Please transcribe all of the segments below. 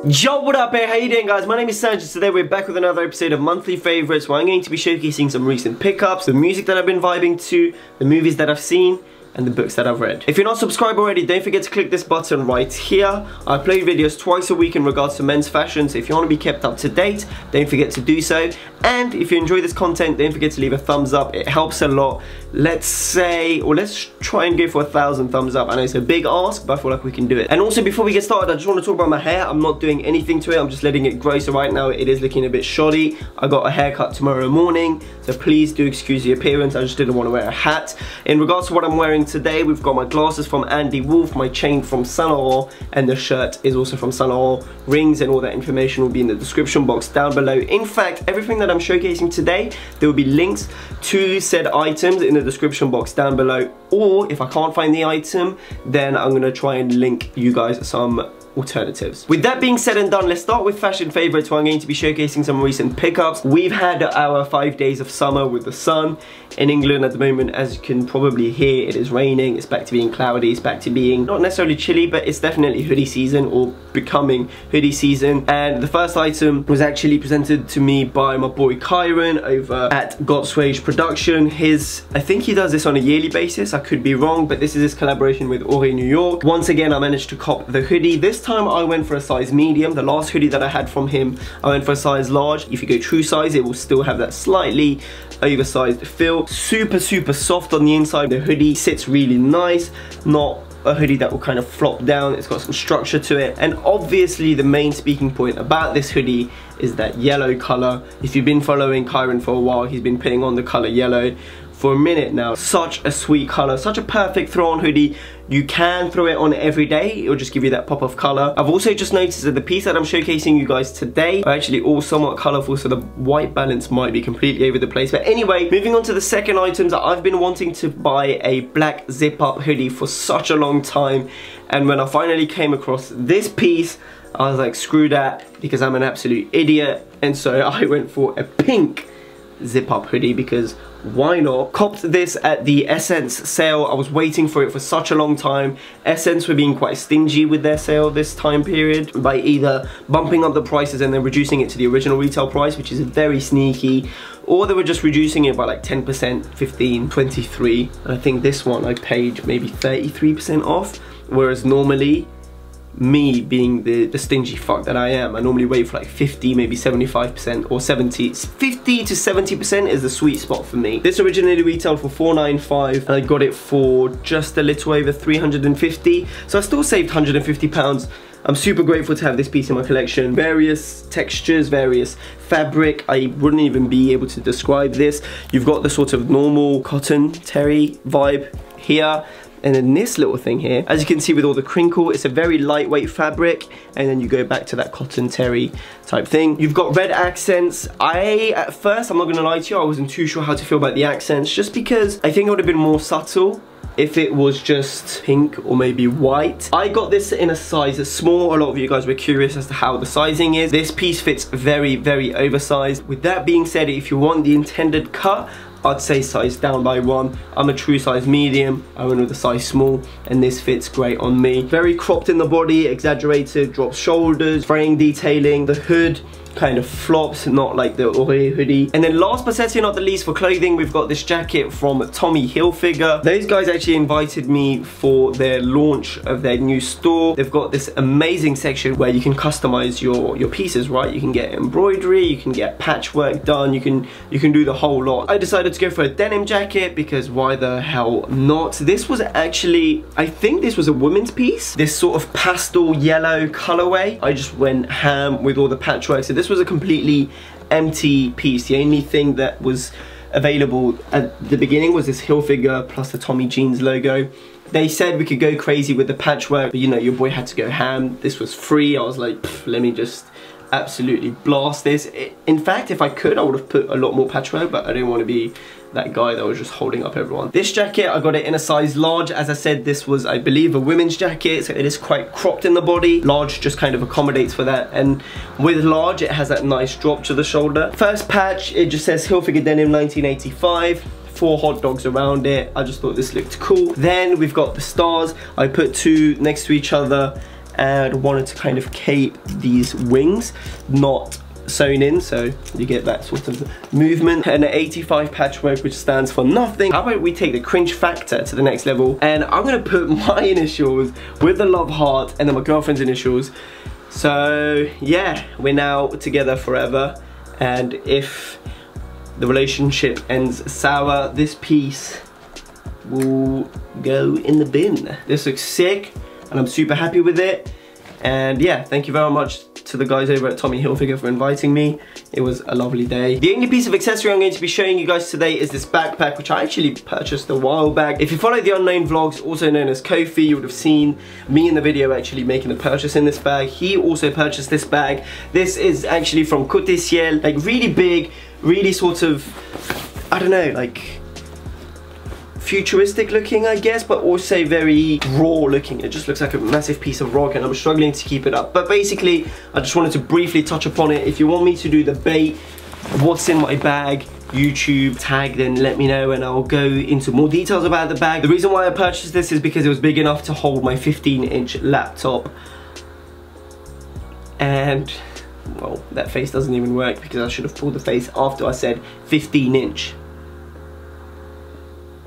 Yo, what up, hey, how you doing, guys? My name is Sangiev. Today we're back with another episode of Monthly Favorites, where I'm going to be showcasing some recent pickups, the music that I've been vibing to, the movies that I've seen, and the books that I've read. If you're not subscribed already, don't forget to click this button right here. I upload videos twice a week in regards to men's fashion, so if you want to be kept up to date, don't forget to do so. And if you enjoy this content, don't forget to leave a thumbs up. It helps a lot. Let's try and go for 1,000 thumbs up. I know it's a big ask, but I feel like we can do it. And also, before we get started, I just want to talk about my hair. I'm not doing anything to it. I'm just letting it grow. So right now, it is looking a bit shoddy. I got a haircut tomorrow morning, so please do excuse the appearance. I just didn't want to wear a hat. In regards to what I'm wearing today, we've got my glasses from Andy Wolf, my chain from Saint Laurent, and the shirt is also from Saint Laurent. Rings and all that information will be in the description box down below. In fact, everything that I'm showcasing today, there will be links to said items in the description box down below, or if I can't find the item, then I'm gonna try and link you guys some alternatives. With that being said and done, let's start with fashion favorites, where I'm going to be showcasing some recent pickups. We've had our 5 days of summer with the sun. In England at the moment, as you can probably hear, it is raining. It's back to being cloudy. It's back to being not necessarily chilly, but it's definitely hoodie season, or becoming hoodie season. And the first item was actually presented to me by my boy Kyron over at Godswage Production. I think he does this on a yearly basis. I could be wrong, but this is his collaboration with Ori New York. Once again, I managed to cop the hoodie. This time I went for a size medium. The last hoodie that I had from him, I went for a size large. If you go true size, it will still have that slightly oversized feel. Super soft on the inside. The hoodie sits really nice, not a hoodie that will kind of flop down. It's got some structure to it. And obviously the main speaking point about this hoodie is that yellow color. If you've been following Kyron for a while, he's been putting on the color yellow for a minute now. Such a sweet color, such a perfect throw on hoodie. You can throw it on every day, it'll just give you that pop of color. I've also just noticed that the piece that I'm showcasing you guys today are actually all somewhat colorful, so the white balance might be completely over the place. But anyway, moving on to the second items. I've been wanting to buy a black zip up hoodie for such a long time, and when I finally came across this piece, I was like, screw that, because I'm an absolute idiot. And so I went for a pink zip up hoodie, because why not? Copped this at the Essence sale. I was waiting for it for such a long time. Essence were being quite stingy with their sale this time period by either bumping up the prices and then reducing it to the original retail price, which is very sneaky, or they were just reducing it by like 10%, 15, 23. And I think this one I paid maybe 33% off, whereas normally, me being the stingy fuck that I am, I normally wait for like 50, maybe 75% or 70. 50 to 70% is the sweet spot for me. This originally retailed for $495 and I got it for just a little over 350. So I still saved £150. I'm super grateful to have this piece in my collection. Various textures, various fabric. I wouldn't even be able to describe this. You've got the sort of normal cotton terry vibe here. And then this little thing here, as you can see with all the crinkle, it's a very lightweight fabric, and then you go back to that cotton terry type thing. You've got red accents. At first, I'm not gonna lie to you, I wasn't too sure how to feel about the accents, just because I think it would have been more subtle if it was just pink or maybe white. I got this in a size small. A lot of you guys were curious as to how the sizing is. This piece fits very oversized. With that being said, if you want the intended cut, I'd say size down by 1. I'm a true size medium. I went with a size small, and this fits great on me. Very cropped in the body, exaggerated, drops shoulders, fraying detailing. The hood kind of flops, not like the Ori hoodie. And then last but certainly not the least, for clothing, we've got this jacket from Tommy Hilfiger. Those guys actually invited me for their launch of their new store. They've got this amazing section where you can customize your pieces, right? You can get embroidery, you can get patchwork done, you can do the whole lot. I decided to go for a denim jacket, because why the hell not? This was actually, I think this was a women's piece. This sort of pastel yellow colorway. I just went ham with all the patchwork. So this was a completely empty piece. The only thing that was available at the beginning was this Hilfiger plus the Tommy Jeans logo. They said we could go crazy with the patchwork, but you know, your boy had to go ham. This was free. I was like, let me just absolutely blast this. In fact, if I could, I would have put a lot more patchwork, but I didn't want to be that guy that was just holding up everyone. This jacket, I got it in a size large. As I said, this was, I believe, a women's jacket, so it is quite cropped in the body. Large just kind of accommodates for that, and with large, it has that nice drop to the shoulder. First patch, it just says Hilfiger Denim 1985. 4 hot dogs around it. I just thought this looked cool. Then we've got the stars. I put 2 next to each other, and wanted to kind of cape these wings, not sewn in, so you get that sort of movement. And an 85 patchwork, which stands for nothing. How about we take the cringe factor to the next level, and I'm gonna put my initials with the love heart and then my girlfriend's initials. So yeah, we're now together forever, and if the relationship ends sour, this piece will go in the bin. This looks sick and I'm super happy with it. And yeah, thank you very much to the guys over at Tommy Hilfiger for inviting me. It was a lovely day. The only piece of accessory I'm going to be showing you guys today is this backpack, which I actually purchased a while back. If you follow the Unknown Vlogs, also known as Kofi, you would have seen me in the video actually making a purchase in this bag. He also purchased this bag. This is actually from Côté Ciel, like really big, really sort of, I don't know, like futuristic looking, I guess, but also very raw looking. It just looks like a massive piece of rock and I'm struggling to keep it up. But basically, I just wanted to briefly touch upon it. If you want me to do the bait, what's in my bag, YouTube tag, then let me know and I'll go into more details about the bag. The reason why I purchased this is because it was big enough to hold my 15-inch laptop. And well, that face doesn't even work because I should have pulled the face after I said 15-inch.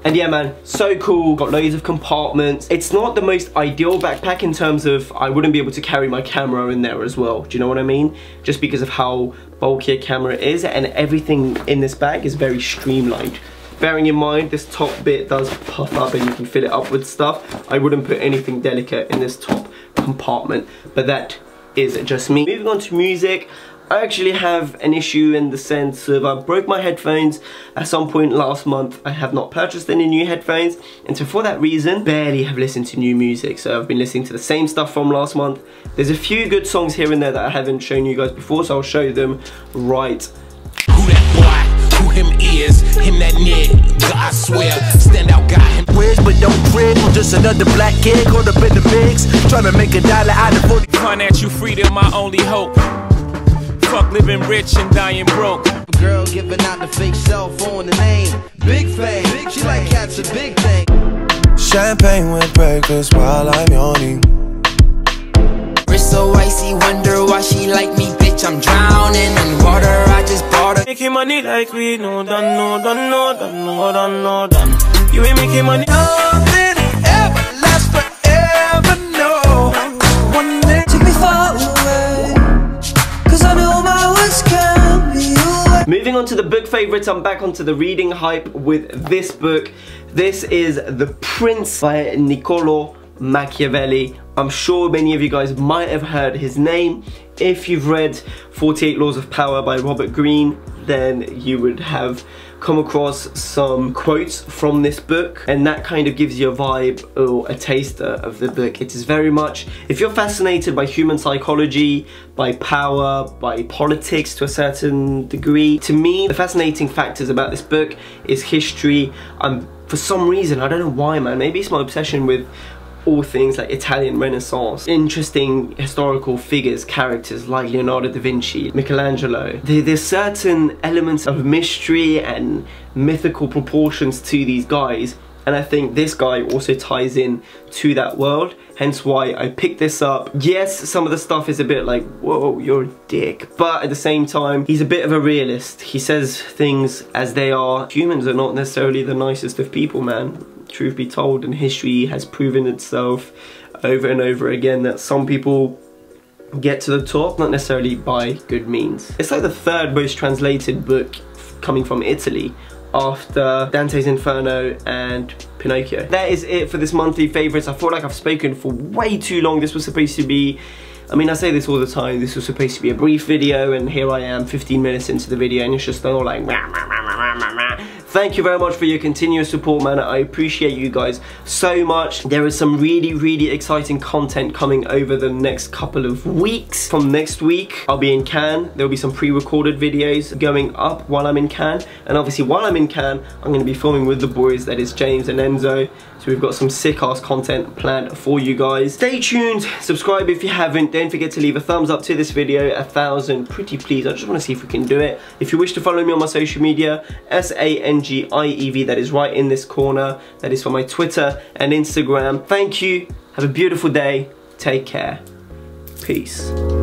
And yeah man, so cool, got loads of compartments. It's not the most ideal backpack in terms of I wouldn't be able to carry my camera in there as well. Do you know what I mean? Just because of how bulky a camera is, and everything in this bag is very streamlined. Bearing in mind, this top bit does puff up and you can fill it up with stuff. I wouldn't put anything delicate in this top compartment, but that is just me. Moving on to music. I actually have an issue in the sense of I broke my headphones at some point last month. I have not purchased any new headphones, and so for that reason, barely have listened to new music. So I've been listening to the same stuff from last month. There's a few good songs here and there that I haven't shown you guys before, so I'll show them right. Who that boy? Who him is? Him that nigga, I swear. Stand out, got him. But don't trip, I'm just another black kid caught up in the mix, trying to make $1 out of 40. Financial freedom, my only hope. Fuck living rich and dying broke. Girl giving out the fake cell phone, the name Big Fame. She like cats a big thing. Champagne with breakfast while I'm yawning. Wrist so icy, wonder why she like me, bitch. I'm drowning in water. I just bought her. Making money like we know, done. You ain't making money. Nothing ever lasts forever, no. One day Take me far away, 'cause I know my words can be away. Moving on to the book favorites, I'm back onto the reading hype with this book. This is The Prince by Niccolo Machiavelli. I'm sure many of you guys might have heard his name. If you've read 48 Laws of Power by Robert Greene, then you would have come across some quotes from this book, and that kind of gives you a vibe or a taster of the book. It is very much, if you're fascinated by human psychology, by power, by politics to a certain degree, to me the fascinating factors about this book is history. For some reason, I don't know why man, maybe it's my obsession with all things like Italian Renaissance, interesting historical figures, characters like Leonardo da Vinci, Michelangelo. There's certain elements of mystery and mythical proportions to these guys, and I think this guy also ties in to that world, hence why I picked this up. Yes, some of the stuff is a bit like, whoa, you're a dick, but at the same time, he's a bit of a realist. He says things as they are. Humans are not necessarily the nicest of people, man. Truth be told, and history has proven itself over and over again that some people get to the top, not necessarily by good means. It's like the third most translated book coming from Italy after Dante's Inferno and Pinocchio. That is it for this monthly favourites. I feel like I've spoken for way too long. This was supposed to be, I mean, I say this all the time, this was supposed to be a brief video, and here I am 15 minutes into the video and it's just all like rah, rah, rah, rah, rah, rah. Thank you very much for your continuous support, man. I appreciate you guys so much. There is some really exciting content coming over the next couple of weeks. From next week, I'll be in Cannes. There'll be some pre-recorded videos going up while I'm in Cannes. And obviously while I'm in Cannes, I'm gonna be filming with the boys, that is James and Enzo. So we've got some sick-ass content planned for you guys. Stay tuned, subscribe if you haven't. Don't forget to leave a thumbs up to this video, 1,000, pretty please. I just wanna see if we can do it. If you wish to follow me on my social media, SANGIEV, that is right in this corner. That is for my Twitter and Instagram. Thank you, have a beautiful day, take care. Peace.